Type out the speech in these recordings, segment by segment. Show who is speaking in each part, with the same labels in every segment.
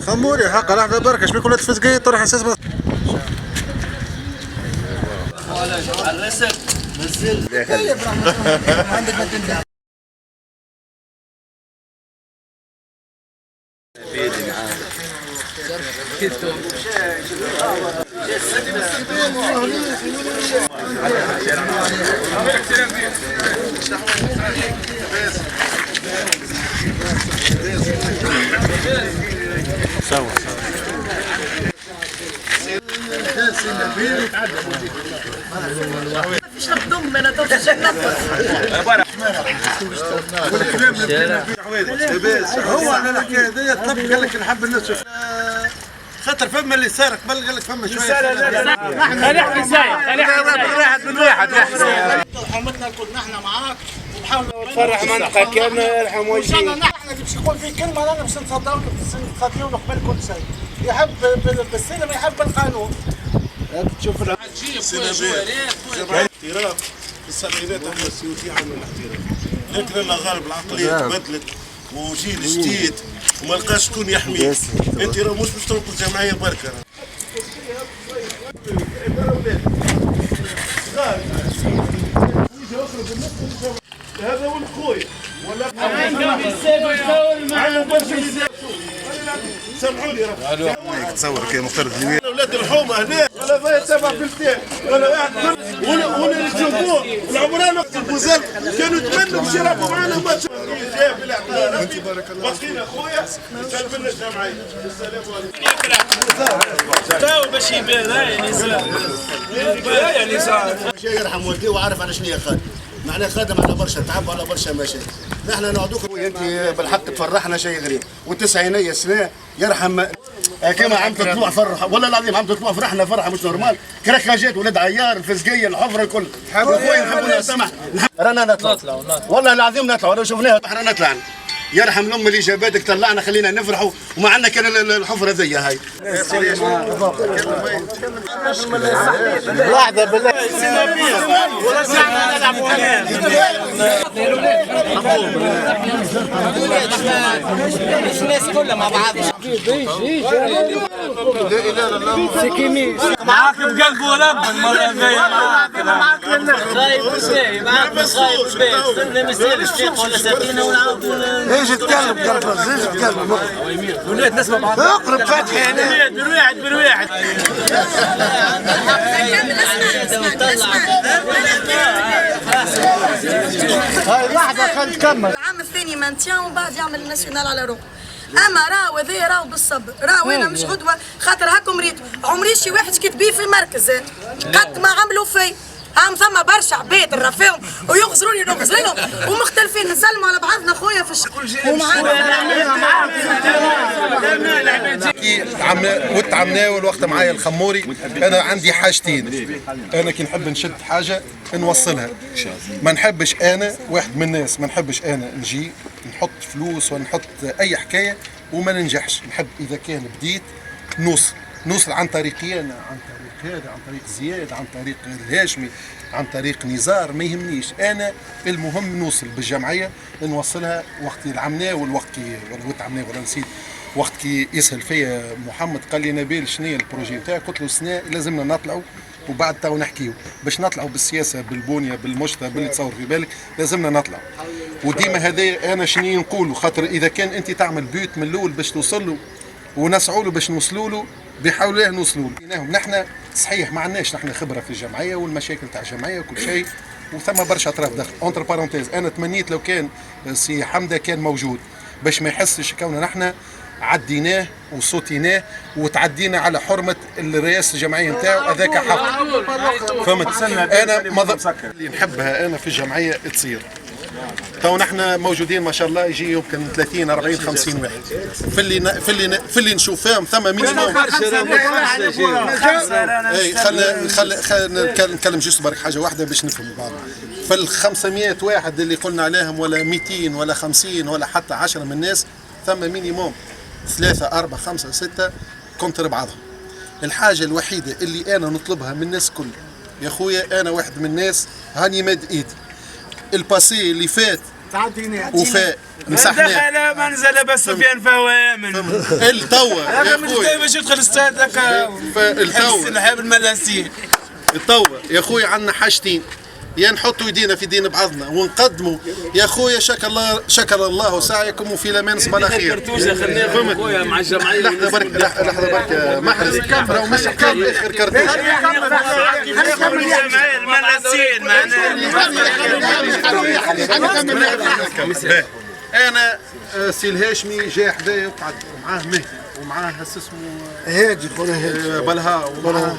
Speaker 1: خموري حق لحظة بركة شبيك ولاد فزقية طرح اساس بس الرسل نزل
Speaker 2: مفيش هبدوم انا توصل
Speaker 1: هو على الحكايه دي طلب قال لك نحب الناس تشوف خاطر فما اللي سارق بل قال لك فما شويه
Speaker 3: خلي احكي ازاي
Speaker 1: من واحد
Speaker 4: حمتنا الكل نحن معاك وبحاول
Speaker 3: فرح منطقه كامله يرحم
Speaker 4: وان شاء الله
Speaker 3: والديك.
Speaker 4: نحن اللي باش يقول في كلمه انا باش نصدقوا نخليوا له قبل كل شيء يحب بالسينما يحب بالقانون
Speaker 3: تشوف
Speaker 5: الاحتراف في السبعينات احنا السيوطي عملوا الاحتراف، لكن الله غالب العقليه تبدلت وجيل جديد وما لقاش شكون يحميه. انت راه مش باش تنقذ جمعيه بركه. هذا هو الخوي ولا سامحوني راه
Speaker 1: تصور كي مفترض اليوم
Speaker 5: اولاد الحومه هنا ولا فيها سبع بلتين ولا واحد ولا الجمهور والعمران وقت البوزال كانوا يتمنوا باش يلعبوا معنا ماتش جاب الاعتراف بقينا خويا سلم لنا الجمعيه. السلام عليكم.
Speaker 3: تو باش يبان يعني صار
Speaker 6: شيء يرحم والديه وعارف على شنو خادم، معناه خادم على برشا تعب وعلى برشا مشاكل. نحن نعدوك انت بالحق تفرحنا شيء غريب والتسعينيه سنه يرحم كما عم تطلع فرح والله العظيم عم تطلع فرحنا فرحه مش نورمال. كركاجات ولاد عيار الفزقيه الحفره الكل خويا نحبوا نسمح رانا نطلع والله العظيم نطلع لو شفناها رانا نطلع. يرحم الام اللي جابتك طلعنا خلينا نفرحوا وما عندنا كان الحفره ذي هاي.
Speaker 4: لحظه بالله
Speaker 2: مش الناس كلها مع بعض
Speaker 3: معاك بقلبه لبن المره الجايه معاك
Speaker 2: غايب ازاي معاك غايب البيت استنى مسير شيخ ولا سكينه ونعاودوا
Speaker 1: ايش تتكلم قلبك ايش تتكلم
Speaker 3: ولاد نسمع بعض
Speaker 1: اقرب فتحي هنا
Speaker 3: بالواحد بالواحد
Speaker 4: هاي لحظه خلينا نكمل.
Speaker 2: العام الثاني مانتيان ومن بعد يعمل الناسيونال على روحه. اما راهو هذايا راهو بالصبر راهو انا مش غدوه خاطر هاكم ريت عمري شي واحد كتبيه في المركز قد ما عملوا في هم ثم برشا عباد نرفيهم ويغزروني نغزرهم ومختلفين نسلموا على بعضنا خويا في الشغل
Speaker 1: وتعمناه والوقت معايا الخموري. انا عندي حاجتين، انا كي نحب نشد حاجه نوصلها، ما نحبش انا واحد من الناس ما نحبش انا نجي نحط فلوس ونحط اي حكايه وما ننجحش. نحب اذا كان بديت نوصل عن طريقي انا، عن طريق هذا، عن طريق زياد، عن طريق الهاشمي، عن طريق نزار، ما يهمنيش انا، المهم نوصل بالجمعيه نوصلها. وقت العمناه والوقت كي ولا وتعمناه ولا نسيت وقت كي يسهل فيا محمد قال لي نبيل شنو هي البروجي نتاعك؟ قلت له السنه لازمنا نطلعوا وبعد تو نحكيو باش نطلعوا بالسياسه بالبنيه بالمشتى باللي تصور في بالك لازمنا نطلعوا. وديما هذا انا شنو نقولوا خاطر اذا كان انت تعمل بيوت من الاول باش توصل له ونسعوا له باش نوصلوا له بيحاولوا له نوصلوا له. نحن صحيح ما عندناش نحن خبره في الجمعيه والمشاكل تاع الجمعيه وكل شيء وثم برشا اطراف داخل اونتر بارونتيز. انا تمنيت لو كان سي حمده كان موجود باش ما يحسش كوننا نحن عديناه وصوتيناه وتعدينا على حرمه الرئاسه الجمعيه نتاعو. هذاك حق فهمت. انا اللي نحبها انا في الجمعيه تصير تو نحن موجودين ما شاء الله يجي يمكن 30 40 50 واحد في اللي نشوفهم ثم مينيموم. اي خلينا نتكلم جوست برك حاجه واحده باش نفهم بعض. في ال 500 واحد اللي قلنا عليهم ولا 200 ولا 50 ولا حتى 10 من الناس ثم مينيموم 3 4 5 6 كونتر بعضهم. الحاجه الوحيده اللي انا نطلبها من الناس كل يا خويا، انا واحد من الناس هاني مد ايدي الباسي اللي فات
Speaker 4: تعدينا
Speaker 1: وفاء مسحناه
Speaker 3: دخل منزل بس سفيان فوامن
Speaker 1: التوا يا خويا
Speaker 3: باش يدخل الاستاد هكا
Speaker 1: التوا
Speaker 3: نحب الملاسين
Speaker 1: التوا يا خويا عندنا حاجتين، يا نحطوا يدينا في دين بعضنا ونقدموا يا خويا. شكر الله سعيكم وفي الامان صباح الخير.
Speaker 3: خلينا خويا مع الجمعيه
Speaker 1: لحظه برك لحظه برك محرز راهو مش حكايه اخر كرتون. انا سي الهاشمي جاي حدايا وقعد معاه مهدي ومعاه اسمه
Speaker 6: هادي خويا هادي
Speaker 1: بلها ومعاه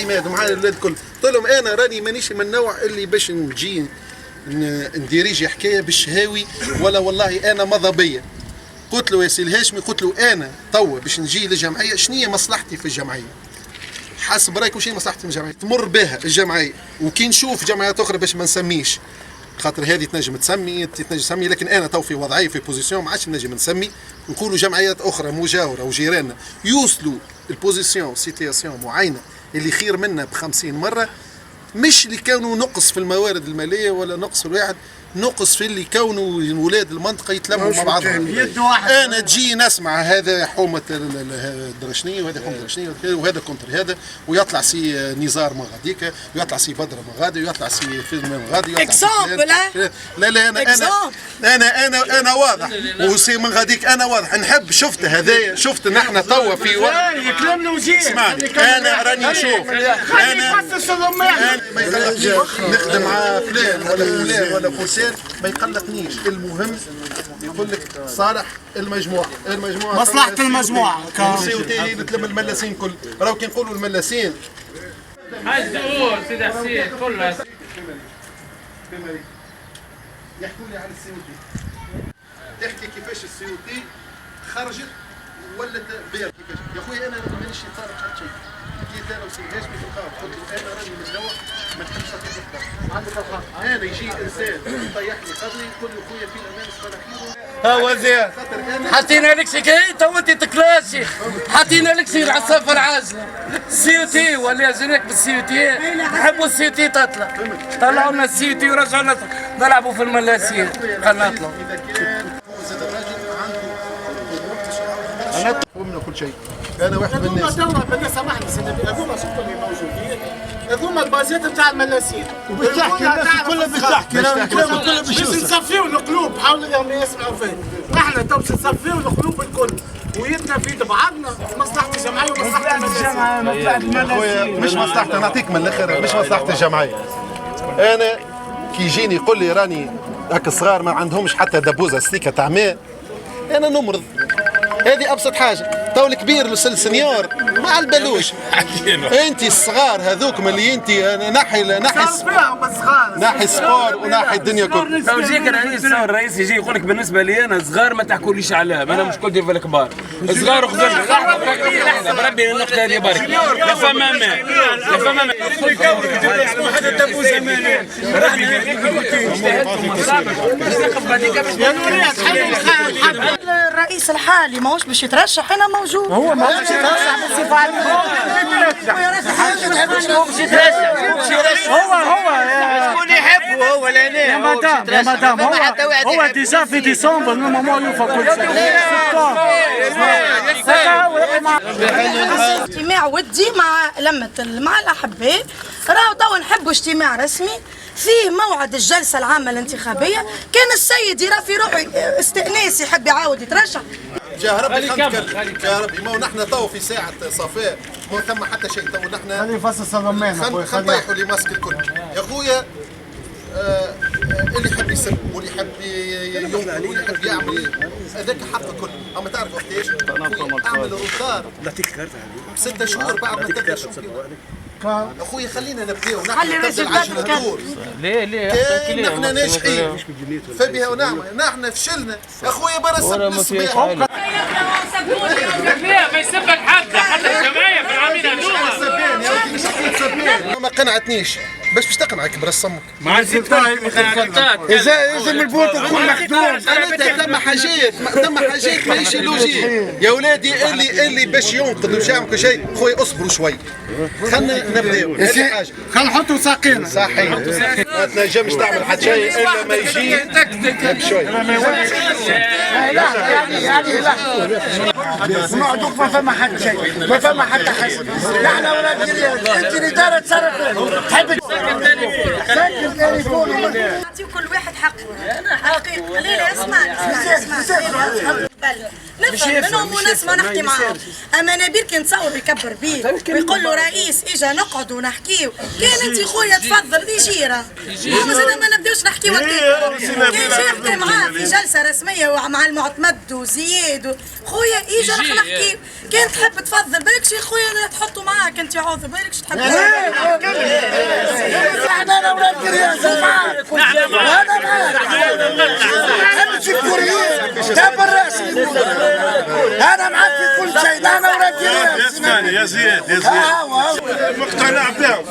Speaker 1: عماد ومعاه الاولاد الكل. قلت لهم انا راني مانيش من النوع اللي باش نجي نديريجي حكايه بالشهاوي ولا والله انا مضى بيا. قلت له يا سي الهاشمي، قلت له انا توا باش نجي للجمعيه شنية مصلحتي في الجمعيه؟ حسب رايك وش هي مصلحتي في الجمعيه؟ تمر بها الجمعيه وكي نشوف جمعيات اخرى باش ما نسميش، خاطر هذه تنجم تسمي لكن انا تو في وضعيه في بوزيسيون ما عادش نجم نسمي. نقولوا جمعيات اخرى مجاوره وجيراننا يوصلوا البوزيسيون سيتياسيون معينه اللي خير منا ب50 مره، مش اللي كانوا نقص في الموارد الماليه ولا نقص في الواحد، نقص في اللي كونوا ولاد المنطقه يتلموا مع بعضهم. انا تجي نسمع هذا حومه الدرشني وهذا حومه الدرشني وهذا كونتر هذا، ويطلع سي نزار ما غاديك، ويطلع سي بدر ما غادي، ويطلع سي فيلم ما غادي.
Speaker 2: اكزامبل
Speaker 1: لا انا واضح وسي من غاديك انا واضح. نحب شفت هذايا، شفت نحن توا في وقت
Speaker 4: كلامنا وجيه.
Speaker 1: اسمعني انا راني نشوف انا ما يقلقنيش نخدم مع فلان ولا فلان ولا فلان ما يقلقنيش. المهم يقول لك صالح المجموعه
Speaker 4: مصلحة المجموعة
Speaker 1: سي نتلم الملاسين كل راهو كي نقولوا الملاسين
Speaker 3: حاج دور سيدي حسين كلها
Speaker 1: يحكوا لي على السي او تي، تحكي كيفاش السي او تي خرجت ولات بير كيفاش. يا خويا انا مانيش صارف حتى شيء، جيت انا وسي الهاشمي في القاعه قلت له انا راني متزوج ما نحبش نعطيك الحق. عندك الحق. انا يجي انسان يطيح لي قبلي يقول لي خويا في الامان صباح الخير.
Speaker 3: ها وزير حطينا لك شي تو انت تكلاشي، حطينا لك شي على السفر عاجله السي او تي ولا جيناك بالسي او تي. نحبوا السي او تي تطلع، طلعوا لنا السي او تي ورجعوا نلعبوا في الملاسين. خلينا نطلعوا.
Speaker 1: انا من كل شيء، انا واحد من الناس.
Speaker 4: هذوما بالله سامحني سيدي، هذوما شفتوا اللي موجودين، هذوما البازات نتاع الملاسين.
Speaker 5: بتحكي الناس كلها بتحكي كلها
Speaker 4: باش نصفيو القلوب، حاولوا انهم يسمعوا فيه. نحن تو باش نصفيو القلوب الكل ويدنا في يد بعضنا مصلحة الجمعية ومصلحة الملاسين.
Speaker 1: خويا مش مصلحتي، نعطيك من الاخر، مش مصلحتي الجمعيه. انا كي يجيني يقول لي راني هاك الصغار ما عندهمش حتى دبوزه ستيكه تاع ماء، انا نمرض. هذه ابسط حاجه. تو الكبير السنيور ما على بالوش. انت الصغار هذوك اللي انت ناحي السبور وناحي الدنيا كلها.
Speaker 3: تو يجيك الرئيس الرئيس يجي يقول لك بالنسبه لي انا صغار ما تحكوليش عليها، انا مش كل في الكبار صغار وخذوا لحظه بربي النقطه هذه برك. لا فما ما لا فما ما هذا تبو زمان
Speaker 2: الرئيس الحالي ماهوش باش يترشح، انا موجود. هو ماهوش باش يترشح بصفه عامه.
Speaker 3: شكون يحبه هو لهنا
Speaker 4: يا مدام هو ديجا في ديسمبر نورمالمون يوفى كل شيء.
Speaker 2: اجتماع ودي مع مع الاحباء. راهو توا نحبوا اجتماع رسمي فيه موعد الجلسه العامه الانتخابيه. كان السيد يرى في روحه استئناس يحب يعاود يترشح.
Speaker 1: جا ربي خلينا يا ربي. ما نحن تو في ساعه صفاء ما ثم حتى شيء. تو نحن
Speaker 4: خلي يفصل صلمان
Speaker 1: خلينا نطيحوا اللي ماسك الكل يا خويا. اللي يحب يسب واللي يحب ينقل واللي يحب يعمل هذاك حق الكل. اما تعرف وقتاش اعمل روتار 6 شهور بعد ما تبدا الشغل. اخويا خلينا نبداو نحن نبدا العجله تدور. ليه نحن ناجحين فبها ونعمه. نحن فشلنا اخويا برا الصباح
Speaker 3: ما يسبك حتى الجمعيه في العامين هذوما
Speaker 1: ما قنعتنيش. باش تقنع كبر صمك.
Speaker 4: مع
Speaker 5: لازم البوط يكون مخدوم.
Speaker 1: ثم حاجات ماهيش لوجيك يا ولادي. اللي باش ينقذ وش يعمل كل شيء خويا اصبروا شوي. خلنا نبداو. هذه حاجه.
Speaker 4: خلينا نحطوا ساقينا.
Speaker 1: صحيح. ما تنجمش تعمل حتى شيء الا ما يجي بشوي.
Speaker 4: نقعدوك ما فما حتى شيء، ما فما حتى حسن. نحن ولاد الرياض، انت اللي دار تصرف تحب سكر تليفون.
Speaker 2: نعطيو كل واحد حقه. حقيقة. لا اسمع. نفهم منهم ونسمع نحكي معاهم. اما نبيل كي نتصور يكبر بيه ويقول له رئيس اجا نقعدوا ونحكيو. كان انت خويا تفضل دي جيره. هما زاد ما نبداوش نحكيو هكاك. كان جا يحكي معاه في جلسه رسميه مع المعتمد وزياد خويا اجا راح نحكيو. كان تحب تفضل بالكش خويا تحطوا معاك انت عوض بالكش تحب.
Speaker 4: احنا اولاد الرياض معاك. انا معاك. في كوريا دابا الراس انا معاك في كل شيء. نحن ولاد الرياض.
Speaker 5: يا زياد مقتنع بهم.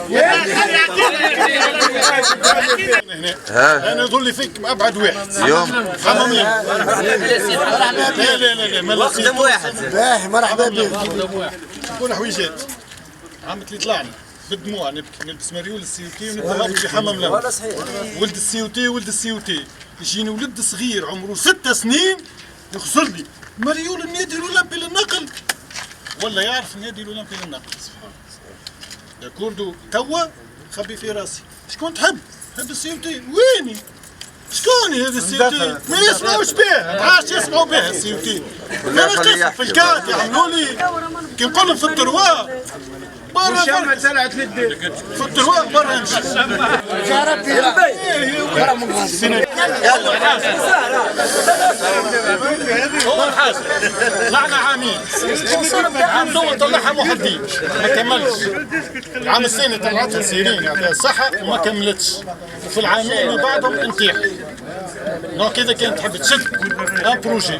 Speaker 5: انا نظل فيك ابعد واحد اليوم حمامين. لا مقدم واحد.
Speaker 4: مرحبا بك.
Speaker 5: كل حويجات عمت لي طلعني بالدموع نبكي نلبس مريول السيوتي ونبدا في حمام لهم. ولد السيوتي يجيني ولد صغير عمره 6 سنين يغسل لي مريول النادي الاولمبي للنقل ولا يعرف النادي الاولمبي للنقل. سبحان الله. كوردو توا خبي في راسي. شكون تحب السيوتي؟ ويني؟ شكون هذا السيوتي؟ ما يسمعوش به، ما عادش يسمعوا به السيوتي. انا قصه في الكات يعملوا لي كي نقول لهم في التروا برا في التروا برا نمشي. طلعنا عامين. عام دول طلعها محدين ما كملش. العام الثاني طلعتها سيرين يعطيها الصحة وما كملتش. وفي العامين اللي بعدهم انتحر. دونك إذا كانت تحب تشد ان بروجي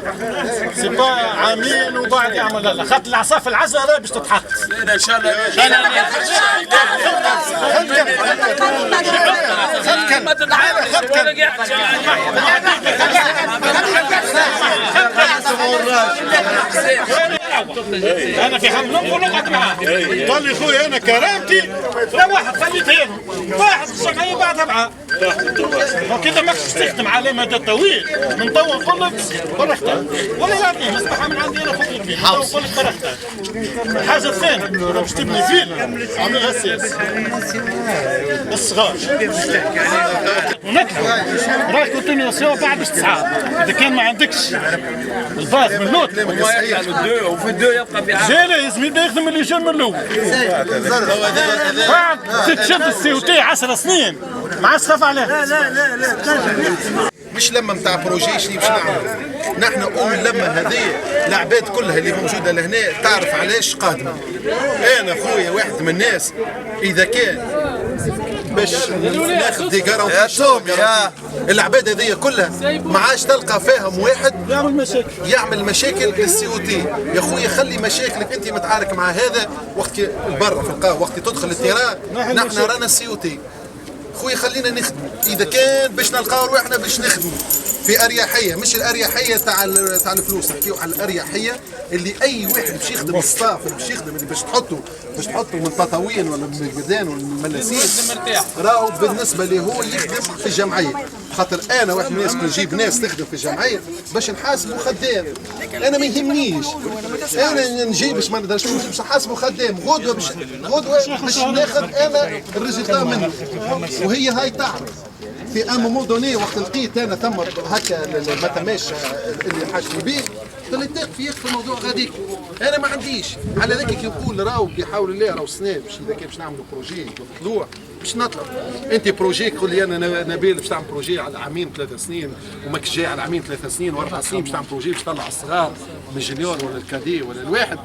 Speaker 5: سي با عامين وبعد يعمل لا خاطر العصا العزة راه باش تتحط. ان شاء الله. انا في حمل ونقعد معاه. قال لي خويا انا كرامتي لا واحد خليت واحد الشقيه بعدها معاه. وكذا ماكش تخدم على مدى طويل. من توا نقول لك برختها ولا يعطيني اسمعها من عندي انا خذ لك فيه. نقول لك برختها. الحاجه الثانيه باش تبني فيلا عملها اساس الصغار ونكتب راك كونتينياسيون بعد باش تصعد. اذا كان ما عندكش الباز من اللوت
Speaker 3: وفي الدو يبقى
Speaker 5: جالي يا زميلي يخدم اللي جا من الاول. بعد تشد السيوتي 10 سنين ما عادش تخاف عليه. لا
Speaker 1: مش لما نتاع بروجي شنو باش نعملوا. نحن لما هذه العباد كلها اللي موجوده لهنا تعرف علاش قادمه. انا خويا واحد من الناس اذا كان باش ناخذ دي جارونتي العباد هذه كلها ما عادش تلقى فيهم واحد يعمل مشاكل للسي او تي. يا خويا خلي مشاكلك انت متعارك مع هذا وقت برا في القهوه وقت تدخل التيران. نحن رانا السي او تي خويا خلينا نخدموا. اذا كان باش نلقاو روحنا باش نخدموا في اريحيه مش الاريحيه تاع الفلوس. نحكيو على الاريحيه اللي اي واحد باش يخدم الصاف اللي باش يخدم اللي باش تحطه من التطاوين ولا من البلدان ولا من الملاسين راهو بالنسبه لي هو يخدم في الجمعيه. خاطر انا واحد من الناس كي نجيب ناس تخدم في الجمعيه باش نحاسبوا خدام. انا ما يهمنيش انا نجي باش ما نقدرش باش نحاسبوا خدام. غدوه باش ناخذ انا الريزلتا منه. وهي هاي تعرف في ان مومون دوني وقت لقيت انا ثم هكا ما تماش اللي حاجتي به قلت في الموضوع غاديك. انا ما عنديش على ذاك كي نقول راهو بحول الله راهو السنه باش اذا كان باش نعملوا بروجي طلوع باش نطلع. انت بروجي تقول لي انا نبيل باش تعمل بروجي على عامين 3 سنين وماكش جاي على عامين 3 سنين و4 سنين باش تعمل بروجي باش تطلع الصغار من الجونيور ولا الكادي ولا الواحد.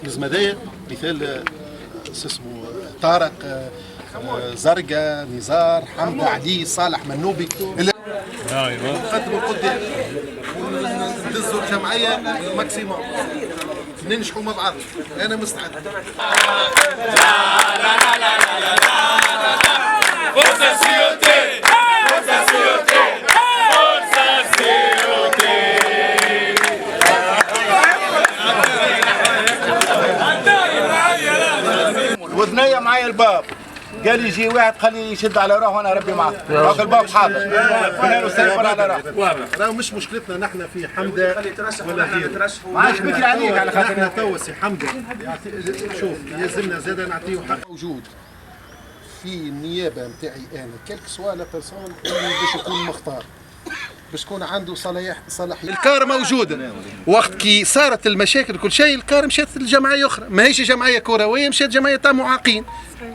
Speaker 1: لازم هذايا مثال اسمه طارق زرقاء نزار حمد علي صالح منوبي نقدموا قدام ندزوا الجمعيه ماكسيموم ننجحوا مع بعض. انا مستعد.
Speaker 7: وذنية معايا الباب قال لي يجي واحد خليه يشد على روحه وانا اربي معاه راك الباب حاضر قلنا له سيفر على روحه
Speaker 1: راه مش مشكلتنا نحن في حمده ولا غيره
Speaker 7: معاش بكري عليك على خاطر
Speaker 1: نحن تو سي حمده شوف يلزمنا زاد نعطيه حق موجود في النيابه نتاعي انا كلك سوا لا بيرسون اللي باش يكون مختار باش تكون عنده صلاحية الكار موجودة وقت كي صارت المشاكل كل شيء الكار مشات لجمعية أخرى ماهيش جمعية كروية مشات جمعية تاع معاقين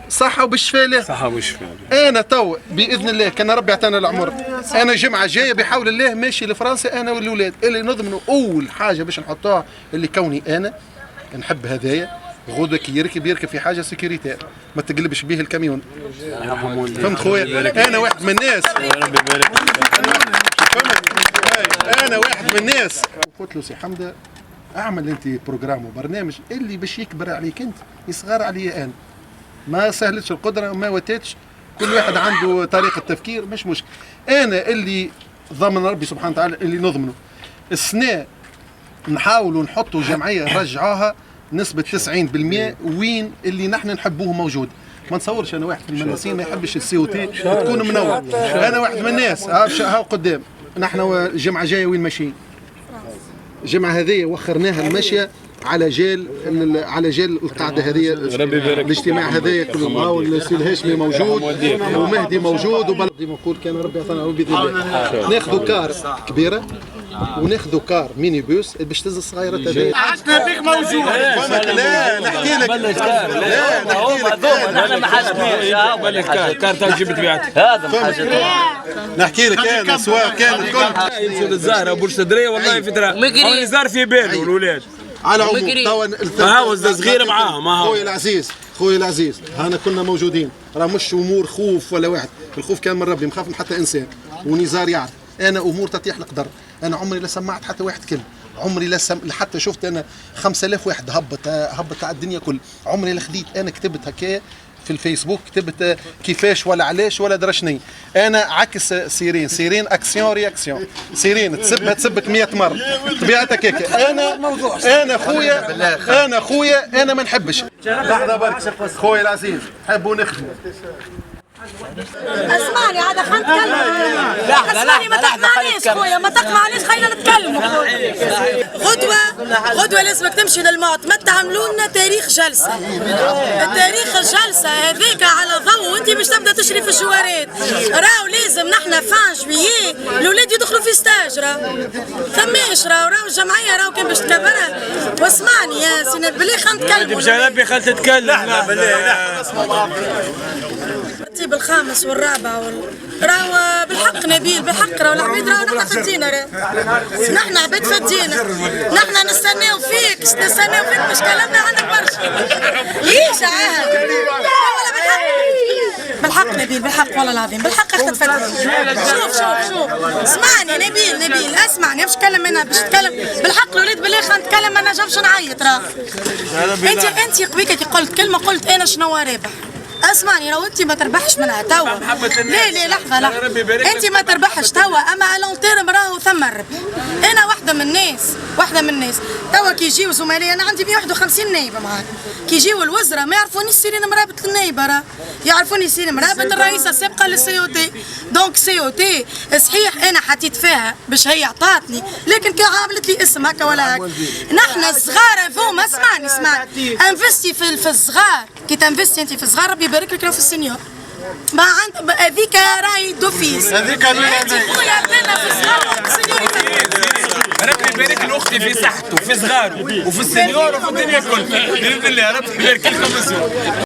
Speaker 1: صحة وبالشفاء له
Speaker 8: صحة وبالشفاء
Speaker 1: أنا تو بإذن الله كان ربي يعطينا العمر أنا جمعة جاية بحول الله ماشي لفرنسا أنا والأولاد اللي نضمنوا أول حاجة باش نحطوها اللي كوني أنا نحب هدايا غدوة كي يركب في حاجة سيكوريتير ما تقلبش به الكاميون فهمت خويا أنا واحد من الناس انا واحد من الناس قلت له سي حمده اعمل انت بروجرام وبرنامج اللي باش يكبر عليك انت يصغر عليا انا ما سهلتش القدره وما وتاتش كل واحد عنده طريقه تفكير مش مشكل انا اللي ضمن ربي سبحانه وتعالى اللي نضمنه السنه نحاولوا نحطوا جمعيه نرجعوها نسبه 90% وين اللي نحن نحبوه موجود ما نتصورش انا واحد من المناسين ما يحبش السي او تي تكون منور انا واحد من الناس ها قدام نحن الجمعه جايه وين ماشيين الجمعه هذه وخرناها المشيه على جال القاعده هذه الاجتماع هذايا كل الله والسي الهاشمي موجود ومهدي موجود ديما نقول كان ربي يعطينا بإذن الله ناخذوا كار كبيره وناخذوا كار ميني بوس باش تهز الصغيرات هذيا
Speaker 7: عشنا بيك موجود
Speaker 1: لا نحكي لك لا نحكي لك
Speaker 8: انا ما حاجتنيش كار تاع جبت بيعت هذا
Speaker 1: نحكي لك انا سواء كان الكل
Speaker 8: يمشوا للزهره وبرج تدريه والله فتره هوني زار في باله الاولاد
Speaker 1: على عموم توا
Speaker 8: هاو صغير معاه ما هو
Speaker 1: خويا العزيز هانا كنا موجودين راه مش امور خوف ولا واحد الخوف كان من ربي مخاف من حتى انسان ونزار يعرف انا امور تطيح القدر انا عمري لا سمعت حتى واحد كلمه عمري لا حتى شفت انا 5000 واحد هبط على الدنيا كل عمري لا خديت انا كتبت هكايا في الفيسبوك كتبت كيفاش ولا علاش ولا درشني انا عكس سيرين اكسيون رياكسيون سيرين تسبك 100 مره طبيعتك هيك انا خويا انا ما نحبش لحظه برك خويا العزيز حبوا نخدموا
Speaker 2: اسمعني عاد خلينا نتكلم اسمعني ما تقمعنيش خويا ما تقمعنيش خلينا نتكلموا غدوه لازمك تمشي للموت ما تعملوا لنا تاريخ جلسه التاريخ الجلسه هذيك على ضوء وانت باش تبدا تشري في الجوارات راهو لازم نحن فان جويي الاولاد يدخلوا في ستاج راهو ثماش راهو الجمعيه راهو كان باش تكبرها واسمعني يا سي بالله خلينا نتكلموا
Speaker 8: بجلبي خلت تتكلم
Speaker 2: الترتيب الخامس والرابع راهو بالحق نبيل بالحق راهو العبيد راهو نحن فدينا نحن عبيد فدينا نحن نستناو فيك باش كلامنا عندك برشا ليش عاهد بالحق نبيل بالحق والله العظيم بالحق اخت تفدينا شوف اسمعني نبيل اسمعني باش نتكلم انا باش نتكلم بالحق الاولاد بالله خلينا نتكلم ما نجمش نعيط راه انت قبيك كي قلت كلمه قلت انا شنو رابح اسمعني لو انت ما تربحش منها توا لا لحظه انت ما تربحش توا اما على لون تيرم راهو ثم الربح انا واحده من الناس توا كي يجيو زملائي انا عندي 151 نايبه معاك كي يجيو الوزراء ما يعرفونيش سيرين مرابط النايبه راه يعرفوني سيرين مرابط الرئيسه السابقه للسي او تي دونك سي او تي صحيح انا حطيت فيها باش هي عطاتني لكن كي عملت لي اسم هكا ولا هكا نحن الصغار هذوما اسمعني انفستي في الصغار كي تنفستي انت في الصغار ربي يبارك لك في السنيور ما عند هذيك راهي دوفيس هذيك انت خويا عطينا في الصغار وفي السنيور
Speaker 8: ربي يبارك لاختي في صحته وفي صغاره وفي السنيور وفي الدنيا كلها باذن الله ربي يبارك لكم.